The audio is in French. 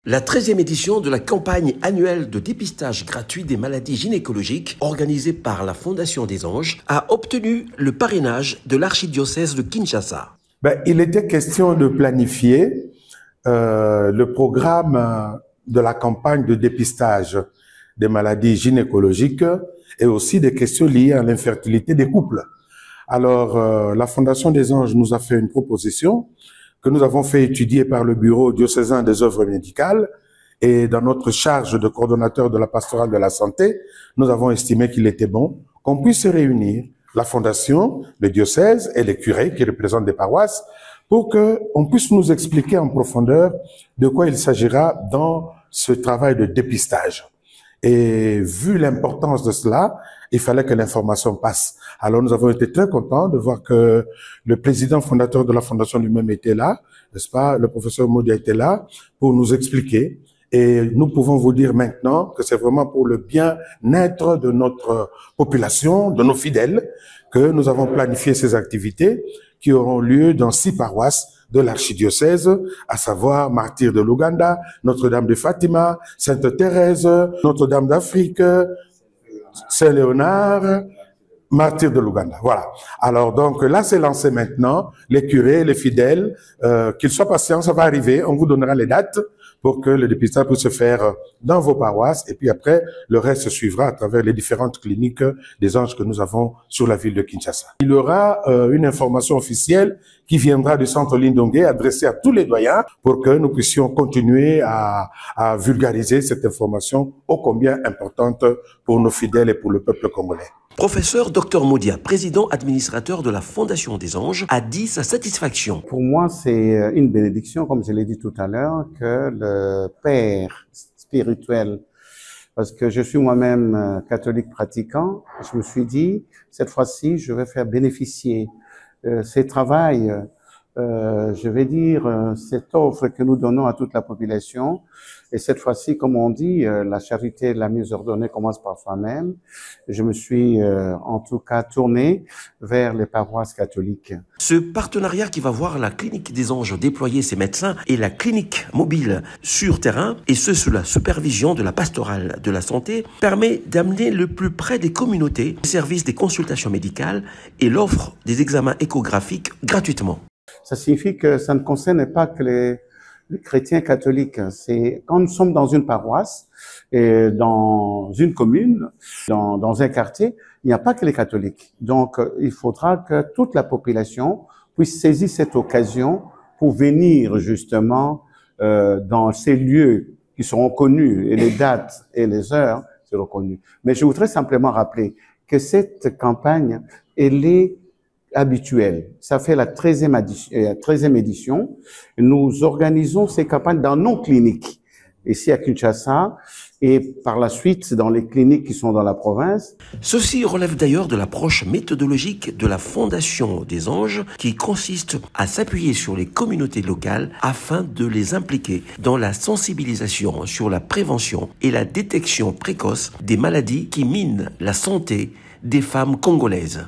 La 13e édition de la campagne annuelle de dépistage gratuit des maladies gynécologiques organisée par la Fondation des Anges a obtenu le parrainage de l'archidiocèse de Kinshasa. Il était question de planifier le programme de la campagne de dépistage des maladies gynécologiques et aussi des questions liées à l'infertilité des couples. Alors, la Fondation des Anges nous a fait une proposition que nous avons fait étudier par le Bureau diocésain des œuvres médicales, et dans notre charge de coordonnateur de la pastorale de la santé, nous avons estimé qu'il était bon qu'on puisse se réunir, la Fondation, le diocèse et les curés qui représentent des paroisses, pour qu'on puisse nous expliquer en profondeur de quoi il s'agira dans ce travail de dépistage. Et vu l'importance de cela, il fallait que l'information passe. Alors nous avons été très contents de voir que le président fondateur de la Fondation lui-même était là, n'est-ce pas? Le professeur Modia était là pour nous expliquer. Et nous pouvons vous dire maintenant que c'est vraiment pour le bien-être de notre population, de nos fidèles, que nous avons planifié ces activités qui auront lieu dans 6 paroisses de l'archidiocèse, à savoir Martyrs de l'Ouganda, Notre-Dame de Fatima, Sainte-Thérèse, Notre-Dame d'Afrique, Saint-Léonard, Martyrs de l'Ouganda. Voilà. Alors donc là, c'est lancé maintenant. Les curés, les fidèles, qu'ils soient patients, ça va arriver. On vous donnera les dates pour que le dépistage puisse se faire dans vos paroisses. Et puis après, le reste suivra à travers les différentes cliniques des anges que nous avons sur la ville de Kinshasa. Il y aura une information officielle qui viendra du centre Lindongué adressée à tous les doyens pour que nous puissions continuer à vulgariser cette information ô combien importante pour nos fidèles et pour le peuple congolais. Professeur Dr Modia, président administrateur de la Fondation des Anges, a dit sa satisfaction. Pour moi, c'est une bénédiction, comme je l'ai dit tout à l'heure, que le Père spirituel, parce que je suis moi-même catholique pratiquant, je me suis dit, cette fois-ci, je vais faire bénéficier ces travails, je vais dire, cette offre que nous donnons à toute la population. Et cette fois-ci, comme on dit, la charité la mieux ordonnée commence par soi-même. Je me suis en tout cas tourné vers les paroisses catholiques. Ce partenariat qui va voir la clinique des Anges déployer ses médecins et la clinique mobile sur terrain, et ce sous la supervision de la pastorale de la santé, permet d'amener le plus près des communautés les services des consultations médicales et l'offre des examens échographiques gratuitement. Ça signifie que ça ne concerne pas que les chrétiens catholiques. C'est quand nous sommes dans une paroisse et dans une commune, dans un quartier, il n'y a pas que les catholiques. Donc, il faudra que toute la population puisse saisir cette occasion pour venir justement dans ces lieux qui seront connus, et les dates et les heures seront connues. Mais je voudrais simplement rappeler que cette campagne, elle est habituelle. Ça fait la 13e édition. Nous organisons ces campagnes dans nos cliniques, ici à Kinshasa, et par la suite dans les cliniques qui sont dans la province. Ceci relève d'ailleurs de l'approche méthodologique de la Fondation des Anges, qui consiste à s'appuyer sur les communautés locales afin de les impliquer dans la sensibilisation sur la prévention et la détection précoce des maladies qui minent la santé des femmes congolaises.